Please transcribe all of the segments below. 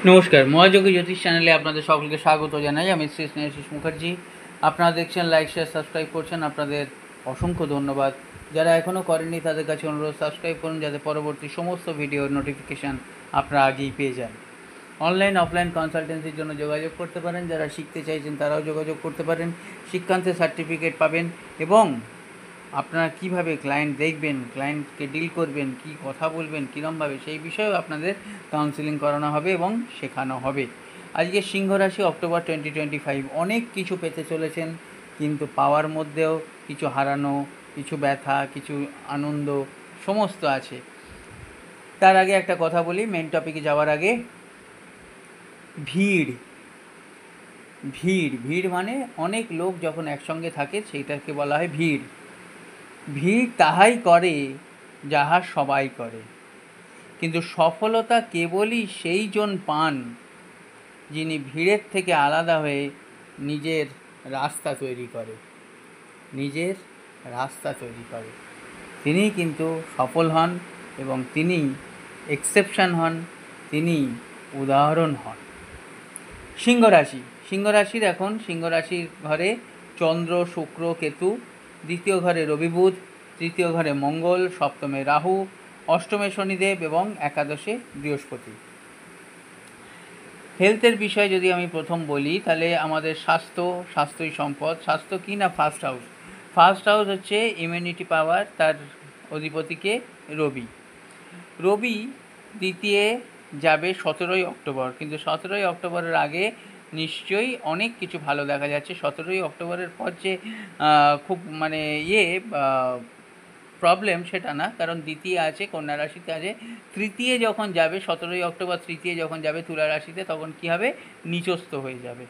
নমস্কার, মহাযোগী জ্যোতিষ চ্যানেলে আপনাদের সকলকে স্বাগত জানাই। আমি শ্রী স্নেহাশিস মুখার্জি। আপনারা দেখছেন, লাইক শেয়ার সাবস্ক্রাইব করছেন, আপনাদের অসংখ্য ধন্যবাদ। যারা এখনও করেননি তাদের কাছে অনুরোধ, সাবস্ক্রাইব করুন যাতে পরবর্তী সমস্ত ভিডিওর নোটিফিকেশান আপনারা আগেই পেয়ে যান। অনলাইন অফলাইন কনসালটেন্সির জন্য যোগাযোগ করতে পারেন। যারা শিখতে চাইছেন তারাও যোগাযোগ করতে পারেন। শিক্ষান্তের সার্টিফিকেট পাবেন এবং আপনারা কিভাবে ক্লায়েন্ট দেখবেন, ক্লায়েন্টকে ডিল করবেন, কি কথা বলবেন, কীরমভাবে, সেই বিষয়েও আপনাদের কাউন্সেলিং করানো হবে এবং শেখানো হবে। আজকে সিংহ রাশি, অক্টোবর 2025। অনেক কিছু পেতে চলেছেন, কিন্তু পাওয়ার মধ্যেও কিছু হারানো, কিছু ব্যথা, কিছু আনন্দ সমস্ত আছে। তার আগে একটা কথা বলি, মেন টপিকে যাওয়ার আগে। ভিড় ভিড় ভিড় মানে অনেক লোক যখন একসঙ্গে থাকে সেইটাকে বলা হয় ভিড়। ভিড় তাহাই করে যাহা সবাই করে, কিন্তু সফলতা কেবলই সেই জন পান যিনি ভিড়ের থেকে আলাদা হয়ে নিজের রাস্তা তৈরি করে। তিনিই কিন্তু সফল হন এবং তিনি এক্সেপশন হন, তিনি উদাহরণ হন। সিংহ রাশির এখন সিংহ রাশির ঘরে চন্দ্র, শুক্র, কেতু, দ্বিতীয় ঘরে রবি, বুধ, তৃতীয় ঘরে মঙ্গল, সপ্তমে রাহু, অষ্টমে শনিদেব এবং একাদশে বৃহস্পতি। হেলথের বিষয়ে যদি আমি প্রথম বলি, তাহলে আমাদের স্বাস্থ্যই সম্পদ। স্বাস্থ্য কী না, ফার্স্ট হাউস হচ্ছে ইমিউনিটি পাওয়ার, তার অধিপতিকে রবি দ্বিতীয় যাবে 17ই অক্টোবর, কিন্তু 17ই অক্টোবরের আগে নিশ্চয়ই অনেক কিছু ভালো দেখা যাচ্ছে। 17ই অক্টোবরের পর যে খুব প্রবলেম সেটা না, কারণ দ্বিতীয় আছে, কন্যা রাশিতে আছে। তৃতীয় যখন যাবে, 17ই অক্টোবর তৃতীয় যখন যাবে তুলা রাশিতে, তখন কি হবে, নিচস্থ হয়ে যাবে।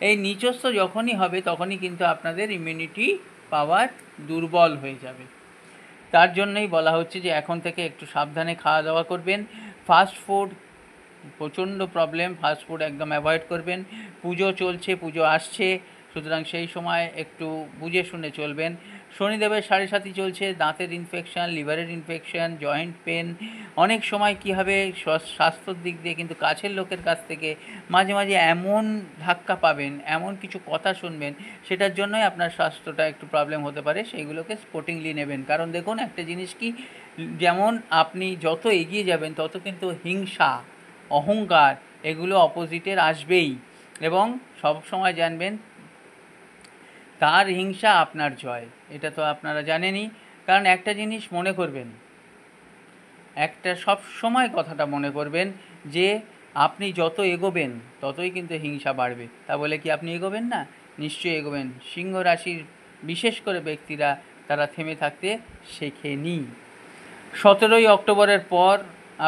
এই নিচস্থ যখনই হবে তখনই কিন্তু আপনাদের ইমিউনিটি পাওয়ার দুর্বল হয়ে যাবে। তার জন্যই বলা হচ্ছে যে এখন থেকে একটু সাবধানে খাওয়া দাওয়া করবেন। ফাস্ট ফুড প্রচণ্ড প্রবলেম, ফাস্ট ফুড একদম অ্যাভয়েড করবেন। পুজো চলছে, পুজো আসছে, সুতরাং সেই সময় একটু বুঝে শুনে চলবেন। শনিদেবের 7.5 চলছে, দাঁতের ইনফেকশান, লিভারের ইনফেকশান, জয়েন্ট পেন। অনেক সময় কী হবে, স্বাস্থ্যর দিক দিয়ে কিন্তু কাছের লোকের কাছ থেকে মাঝে মাঝে এমন ধাক্কা পাবেন, এমন কিছু কথা শুনবেন, সেটার জন্যই আপনার স্বাস্থ্যটা একটু প্রবলেম হতে পারে। সেইগুলোকে স্পোর্টিংলি নেবেন, কারণ দেখুন একটা জিনিস কি, যেমন আপনি যত এগিয়ে যাবেন তত কিন্তু হিংসা, অহংকার এগুলো অপোজিটের আসবেই, এবং সব সময় জানবেন তার হিংসা আপনার জয়। এটা তো আপনারা জানেনই। কারণ একটা জিনিস মনে করবেন, সব সময় কথাটা মনে করবেন যে আপনি যত এগোবেন ততই কিন্তু হিংসা বাড়বে। তা বলে কি আপনি এগোবেন না? নিশ্চয়ই এগোবেন। সিংহ রাশির বিশেষ করে ব্যক্তিরা তারা থেমে থাকতে শেখেনি। 17ই অক্টোবরের পর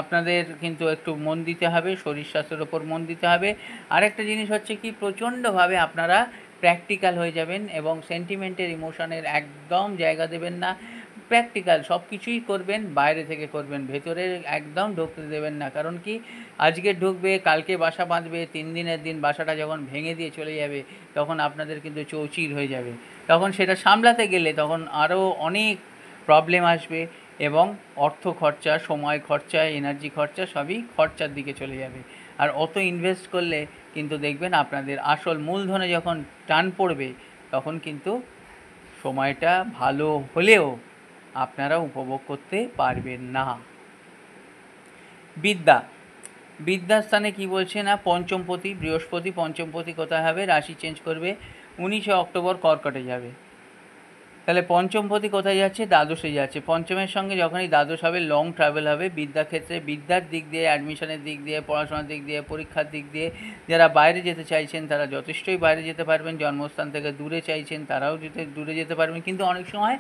আপনাদের কিন্তু একটু মন দিতে হবে, শরীর স্বাস্থ্যের ওপর মন দিতে হবে। আরেকটা জিনিস হচ্ছে কি, প্রচণ্ডভাবে আপনারা প্র্যাকটিক্যাল হয়ে যাবেন এবং সেন্টিমেন্টের, ইমোশনের একদম জায়গা দেবেন না। প্র্যাকটিক্যাল সব কিছুই করবেন, বাইরে থেকে করবেন, ভেতরে একদম ঢুকতে দেবেন না। কারণ কি, আজকে ঢুকবে, কালকে বাসা বাঁধবে, 3 দিনের দিন বাসাটা যখন ভেঙে দিয়ে চলে যাবে তখন আপনাদের কিন্তু চৌচির হয়ে যাবে। তখন সেটা সামলাতে গেলে তখন আরও অনেক প্রবলেম আসবে এবং অর্থ খরচা, সময় খরচা, এনার্জি খরচা সবই খরচার দিকে চলে যাবে। আর অত ইনভেস্ট করলে কিন্তু দেখবেন আপনাদের আসল মূলধনে যখন টান পড়বে তখন কিন্তু সময়টা ভালো হলেও আপনারা উপভোগ করতে পারবেন না। বিদ্যাস্থানে কি বলছে না, পঞ্চমপতি বৃহস্পতি, পঞ্চমপতি কোথায় হবে, রাশি চেঞ্জ করবে, 19শে অক্টোবর কর্কটে যাবে। তাহলে পঞ্চমপতি কোথায় যাচ্ছে, দ্বাদশে যাচ্ছে। পঞ্চমের সঙ্গে যখনই দ্বাদশ হবে, লং ট্রাভেল হবে বিদ্যাক্ষেত্রে, বিদ্যার দিক দিয়ে, অ্যাডমিশনের দিক দিয়ে, পড়াশোনার দিক দিয়ে, পরীক্ষার দিক দিয়ে। যারা বাইরে যেতে চাইছেন তারা যথেষ্টই বাইরে যেতে পারবেন, জন্মস্থান থেকে দূরে চাইছেন তারাও দূরে যেতে পারবেন। কিন্তু অনেক সময়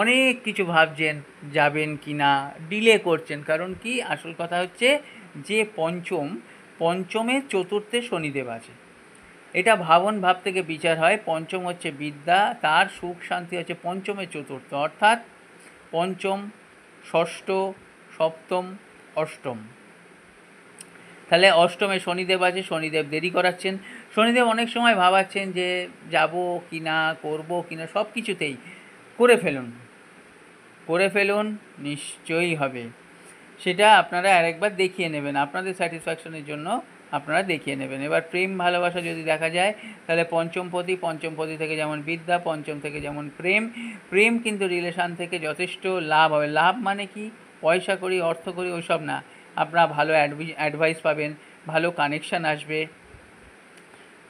অনেক কিছু ভাবছেন যাবেন কি না, ডিলে করছেন। কারণ কি, আসল কথা হচ্ছে যে পঞ্চমে চতুর্থে শনিদেব আছে। এটা ভাব থেকে বিচার হয়। পঞ্চম হচ্ছে বিদ্যা, তার সুখ শান্তি হচ্ছে পঞ্চমে চতুর্থ, অর্থাৎ পঞ্চম, ষষ্ঠ, সপ্তম, অষ্টম। তাহলে অষ্টমে শনিদেব আছে, শনিদেব দেরি করাচ্ছেন। শনিদেব অনেক সময় ভাবাচ্ছেন যে যাব কি না, করবো কি না, সব কিছুতেই করে ফেলুন, নিশ্চয়ই হবে। সেটা আপনারা আরেকবার দেখিয়ে নেবেন, আপনাদের স্যাটিসফ্যাকশনের জন্য আপনারা দেখিয়ে নেবেন। এবার প্রেম ভালোবাসা যদি দেখা যায় তাহলে পঞ্চমপতি থেকে যেমন বিদ্যা, পঞ্চম থেকে যেমন প্রেম। প্রেম কিন্তু রিলেশান থেকে যথেষ্ট লাভ হবে। লাভ মানে কি, পয়সা করি অর্থ করি ওইসব না, আপনারা ভালো অ্যাডভাইস পাবেন, ভালো কানেকশান আসবে,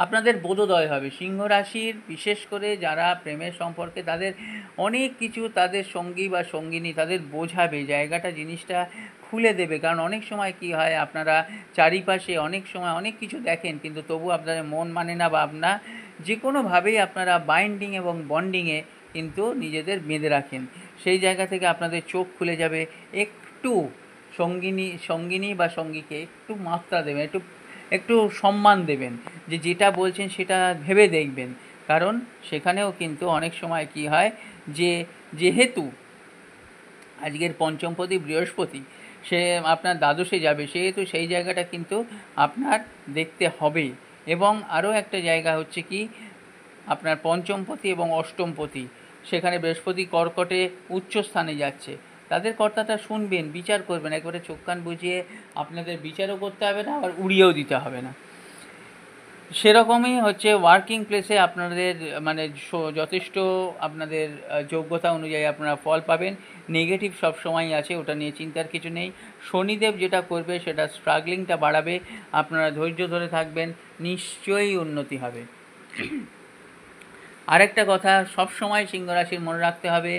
আপনাদের বোধোদয় হবে। সিংহ রাশির বিশেষ করে যারা প্রেমের সম্পর্কে, তাদের অনেক কিছু তাদের সঙ্গী বা সঙ্গিনী তাদের বোঝাবে, জায়গাটা জিনিসটা খুলে দেবে। কারণ অনেক সময় কি হয়, আপনারা চারিপাশে অনেক সময় অনেক কিছু দেখেন কিন্তু তবু আপনাদের মন মানে না, বা আপনার যে কোনোভাবেই আপনারা বাইন্ডিং এবং বন্ডিংয়ে কিন্তু নিজেদের বেঁধে রাখেন। সেই জায়গা থেকে আপনাদের চোখ খুলে যাবে। একটু সঙ্গিনী বা সঙ্গীকে একটু মাত্রা দেবেন, একটু একটু সম্মান দেবেন, যে যেটা বলছেন সেটা ভেবে দেখবেন। কারণ সেখানেও কিন্তু অনেক সময় কি হয়, যে যেহেতু আজকের পঞ্চমপতি বৃহস্পতি সে আপনার দ্বাদশে যাবে, সেহেতু সেই জায়গাটা কিন্তু আপনার দেখতে হবে। এবং আরও একটা জায়গা হচ্ছে কি, আপনার পঞ্চমপতি এবং অষ্টমপতি, সেখানে বৃহস্পতি কর্কটে উচ্চ স্থানে যাচ্ছে, তাদের কর্তাটা শুনবেন, বিচার করবেন, একবারে চোখ কান বুঝিয়ে আপনাদের বিচারও করতে হবে না, আবার উড়িয়েও দিতে হবে না। সেরকমই হচ্ছে ওয়ার্কিং প্লেসে আপনাদের মানে যথেষ্ট আপনাদের যোগ্যতা অনুযায়ী আপনারা ফল পাবেন। নেগেটিভ সব সময়ই আছে, ওটা নিয়ে চিন্তার কিছু নেই। শনিদেব যেটা করবে সেটা স্ট্রাগলিংটা বাড়াবে, আপনারা ধৈর্য ধরে থাকবেন, নিশ্চয়ই উন্নতি হবে। আরেকটা কথা সব সময় সিংহ রাশির মনে রাখতে হবে,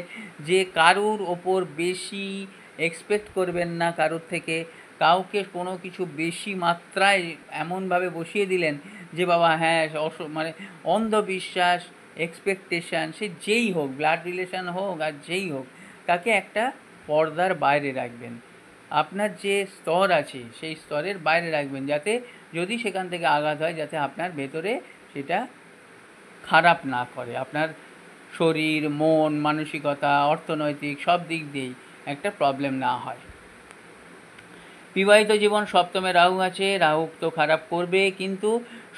যে কারুর ওপর বেশি এক্সপেক্ট করবেন না, কারুর থেকে কাউকে কোনো কিছু বেশি মাত্রায় এমনভাবে বসিয়ে দিলেন যে বাবা হ্যাঁ মানে অন্ধবিশ্বাস, এক্সপেকটেশান, সে যেই হোক, ব্লাড রিলেশান হোক আর যেই হোক, তাকে একটা পর্দার বাইরে রাখবেন। আপনার যে স্তর আছে সেই স্তরের বাইরে রাখবেন, যাতে যদি সেখান থেকে আঘাত হয় যাতে আপনার ভেতরে সেটা খারাপ না করে, আপনার শরীর, মন, মানসিকতা, অর্থনৈতিক সব দিক দিয়েই একটা প্রবলেম না হয়। বিবাহিত জীবন, সপ্তমে রাহু আছে, রাহু তো খারাপ করবে, কিন্তু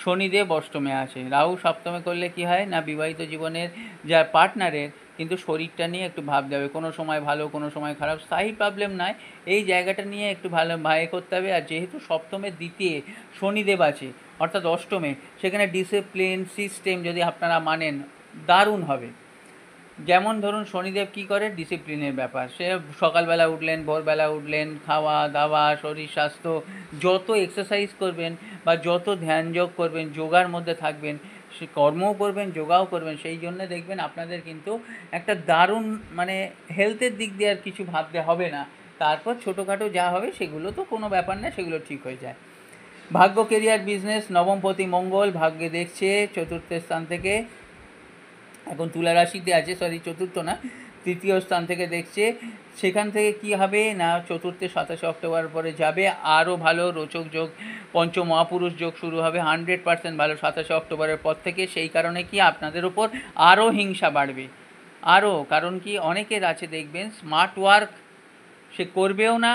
শনিদেব অষ্টমে আছে। রাহু সপ্তমে করলে কি হয় না, বিবাহিত জীবনের যার পার্টনারের কিন্তু শরীরটা নিয়ে একটু ভাবতে হবে, কোনো সময় ভালো কোনো সময় খারাপ, স্থায়ী প্রবলেম নয়, এই জায়গাটা নিয়ে একটু ভালো করতে হবে। আর যেহেতু সপ্তমের দ্বিতীয় শনিদেব আছে অর্থাৎ অষ্টমে, সেখানে ডিসিপ্লিন সিস্টেম যদি আপনারা মানেন দারুণ হবে। যেমন ধরুন শনিদেব কী করে, ডিসিপ্লিনের ব্যাপার, সে সকালবেলা উঠলেন, ভোরবেলা উঠলেন, খাওয়া দাওয়া, শরীর স্বাস্থ্য, যত এক্সারসাইজ করবেন বা যত ধ্যানযোগ করবেন, যোগার মধ্যে থাকবেন, সে কর্মও করবেন যোগাও করবেন, সেই জন্য দেখবেন আপনাদের কিন্তু একটা দারুণ মানে হেলথের দিক দিয়ে আর কিছু ভাবতে হবে না। তারপর ছোটোখাটো যা হবে সেগুলো তো কোনো ব্যাপার না, সেগুলো ঠিক হয়ে যায়। ভাগ্য, কেরিয়ার, বিজনেস, নবমপতি মঙ্গল ভাগ্যে দেখছে চতুর্থ স্থান থেকে, এখন তুলা রাশিতে আছে, চতুর্থ না তৃতীয় স্থান থেকে দেখছে। সেখান থেকে কি হবে না, চতুর্থে 27 অক্টোবর পরে যাবে, আরও ভালো রোচক যোগ, পঞ্চমহাপুরুষ যোগ শুরু হবে, 100% ভালো 27 অক্টোবরের পর থেকে। সেই কারণে কি আপনাদের উপর আরও হিংসা বাড়বে, আরও, কারণ কি অনেকের আছে দেখবেন স্মার্ট ওয়ার্ক সে করবেও না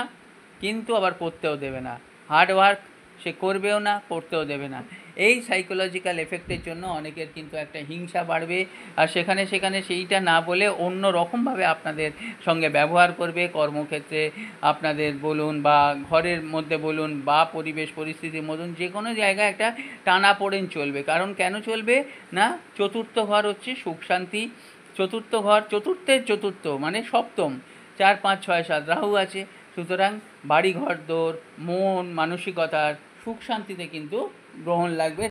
কিন্তু আবার করতেও দেবে না, হার্ড ওয়ার্ক সে করবেও না করতেও দেবে না। এই সাইকোলজিক্যাল এফেক্টের জন্য অনেকের কিন্তু একটা হিংসা বাড়বে, আর সেখানে সেইটা না বলে অন্য রকমভাবে আপনাদের সঙ্গে ব্যবহার করবে, কর্মক্ষেত্রে আপনাদের বলুন বা ঘরের মধ্যে বলুন বা পরিবেশ পরিস্থিতির মতন যে কোনো জায়গায় একটা টানাপোড়েন চলবে। কারণ কেন চলবে না, চতুর্থ ঘর হচ্ছে সুখ শান্তি, চতুর্থ ঘর চতুর্থ মানে সপ্তম, 4, 5, 6, 7 রাহু আছে, সুতরাং বাড়ি ঘর দোর, মন মানসিকতার সুখ শান্তিতে কিন্তু গ্রহণ লাগবে।